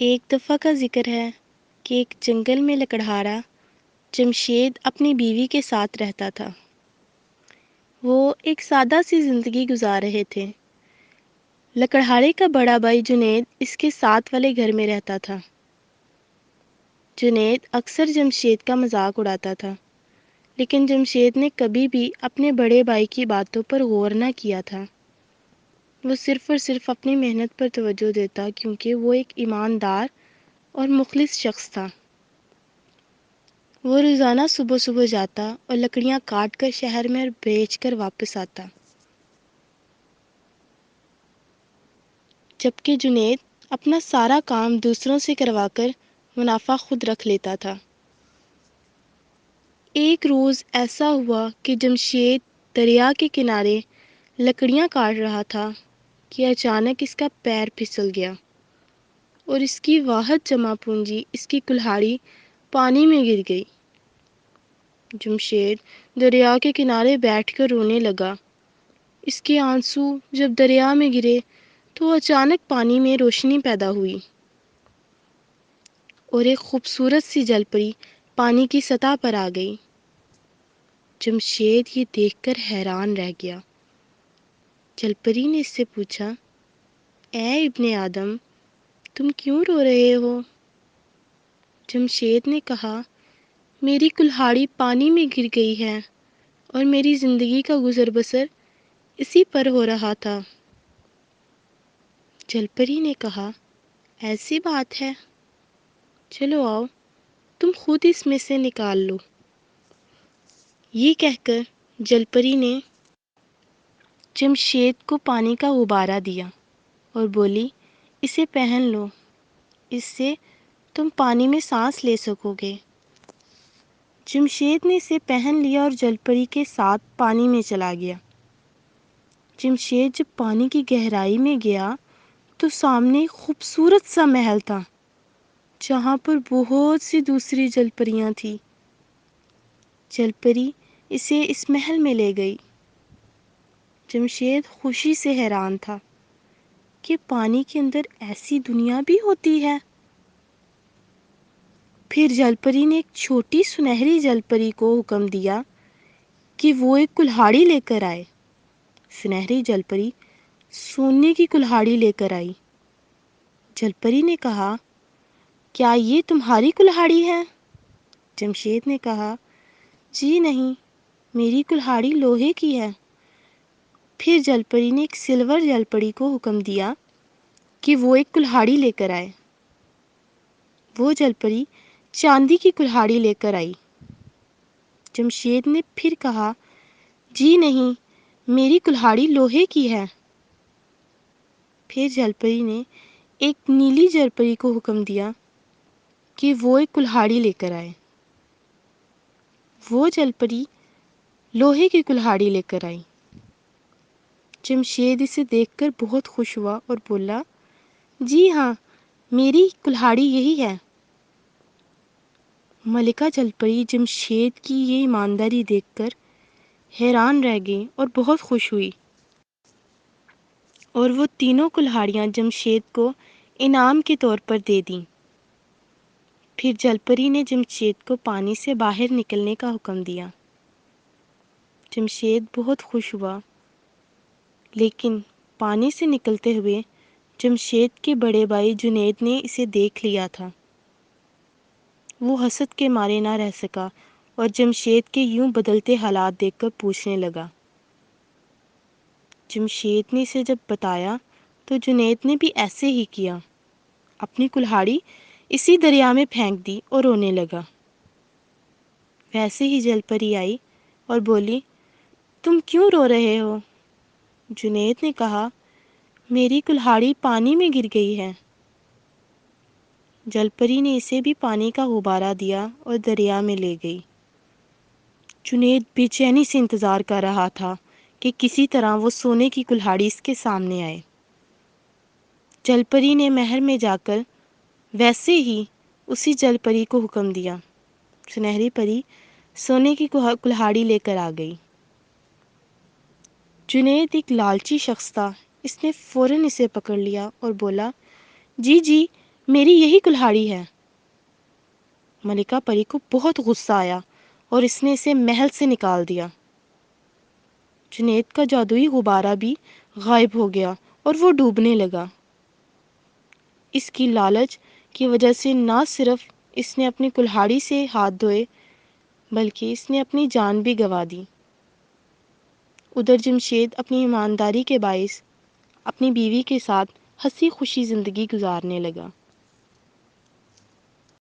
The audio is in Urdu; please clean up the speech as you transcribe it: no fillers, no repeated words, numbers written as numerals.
ایک دفعہ کا ذکر ہے کہ ایک جنگل میں لکڑہارا جمشید اپنی بیوی کے ساتھ رہتا تھا۔ وہ ایک سادہ سی زندگی گزار رہے تھے۔ لکڑہارے کا بڑا بھائی جنید اس کے ساتھ والے گھر میں رہتا تھا۔ جنید اکثر جمشید کا مذاق اڑاتا تھا، لیکن جمشید نے کبھی بھی اپنے بڑے بھائی کی باتوں پر غور نہ کیا تھا۔ وہ صرف اور صرف اپنی محنت پر توجہ دیتا کیونکہ وہ ایک ایماندار اور مخلص شخص تھا۔ وہ روزانہ صبح صبح جاتا اور لکڑیاں کاٹ کر شہر میں بیچ کر واپس آتا، جبکہ جنید اپنا سارا کام دوسروں سے کروا کر منافع خود رکھ لیتا تھا۔ ایک روز ایسا ہوا کہ جمشید دریا کے کنارے لکڑیاں کاٹ رہا تھا کہ اچانک اس کا پیر پھسل گیا اور اس کی واحد جمع پونجی، اس کی کلہاڑی، پانی میں گر گئی۔ جمشید دریا کے کنارے بیٹھ کر رونے لگا۔ اس کے آنسو جب دریا میں گرے تو اچانک پانی میں روشنی پیدا ہوئی اور ایک خوبصورت سی جل پری پانی کی سطح پر آ گئی۔ جمشید یہ دیکھ کر حیران رہ گیا۔ جل پری نے اس سے پوچھا، اے ابن آدم، تم کیوں رو رہے ہو؟ جمشید نے کہا، میری کلہاڑی پانی میں گر گئی ہے اور میری زندگی کا گزر بسر اسی پر ہو رہا تھا۔ جل پری نے کہا، ایسی بات ہے، چلو آؤ، تم خود اس میں سے نکال لو۔ یہ کہہ کر جل پری نے جمشید کو پانی کا غبارہ دیا اور بولی، اسے پہن لو، اس سے تم پانی میں سانس لے سکو گے۔ جمشید نے اسے پہن لیا اور جل پری کے ساتھ پانی میں چلا گیا۔ جمشید جب پانی کی گہرائی میں گیا تو سامنے خوبصورت سا محل تھا، جہاں پر بہت سی دوسری جل پریاں تھیں۔ جل پری اسے اس محل میں لے گئی۔ جمشید خوشی سے حیران تھا کہ پانی کے اندر ایسی دنیا بھی ہوتی ہے۔ پھر جل پری نے ایک چھوٹی سنہری جل پری کو حکم دیا کہ وہ ایک کلہاڑی لے کر آئے۔ سنہری جل پری سونے کی کلہاڑی لے کر آئی۔ جل پری نے کہا، کیا یہ تمہاری کلہاڑی ہے؟ جمشید نے کہا، جی نہیں، میری کلہاڑی لوہے کی ہے۔ پھر جل پری نے ایک سلور جل پری کو حکم دیا کہ وہ ایک کلہاڑی لے کر آئے۔ وہ جل پری چاندی کی کلہاڑی لے کر آئی۔ جمشید نے پھر کہا، جی نہیں، میری کلہاڑی لوہے کی ہے۔ پھر جل پری نے ایک نیلی جل پری کو حکم دیا کہ وہ ایک کلہاڑی لے کر آئے۔ وہ جل پری لوہے کی کلہاڑی لے کر آئی۔ جمشید اسے دیکھ کر بہت خوش ہوا اور بولا، جی ہاں، میری کلہاڑی یہی ہے۔ ملکہ جل پری جمشید کی یہ ایمانداری دیکھ کر حیران رہ گئی اور بہت خوش ہوئی، اور وہ تینوں کلہاڑیاں جمشید کو انعام کے طور پر دے دیں۔ پھر جل پری نے جمشید کو پانی سے باہر نکلنے کا حکم دیا۔ جمشید بہت خوش ہوا، لیکن پانی سے نکلتے ہوئے جمشید کے بڑے بھائی جنید نے اسے دیکھ لیا تھا۔ وہ حسد کے مارے نہ رہ سکا اور جمشید کے یوں بدلتے حالات دیکھ کر پوچھنے لگا۔ جمشید نے اسے جب بتایا تو جنید نے بھی ایسے ہی کیا، اپنی کلہاڑی اسی دریا میں پھینک دی اور رونے لگا۔ ویسے ہی جل پری آئی اور بولی، تم کیوں رو رہے ہو؟ جنید نے کہا، میری کلہاڑی پانی میں گر گئی ہے۔ جل پری نے اسے بھی پانی کا غبارہ دیا اور دریا میں لے گئی۔ جنید بے چینی سے انتظار کر رہا تھا کہ کسی طرح وہ سونے کی کلہاڑی اس کے سامنے آئے۔ جل پری نے محل میں جا کر ویسے ہی اسی جل پری کو حکم دیا۔ سنہری پری سونے کی کلہاڑی لے کر آ گئی۔ جنید ایک لالچی شخص تھا، اس نے فوراً اسے پکڑ لیا اور بولا، جی جی، میری یہی کلہاڑی ہے۔ ملکہ پری کو بہت غصہ آیا اور اس نے اسے محل سے نکال دیا۔ جنید کا جادوئی غبارہ بھی غائب ہو گیا اور وہ ڈوبنے لگا۔ اس کی لالچ کی وجہ سے نہ صرف اس نے اپنی کلہاڑی سے ہاتھ دھوئے بلکہ اس نے اپنی جان بھی گنوا دی۔ ادھر جمشید اپنی ایمانداری کے باعث اپنی بیوی کے ساتھ ہنسی خوشی زندگی گزارنے لگا۔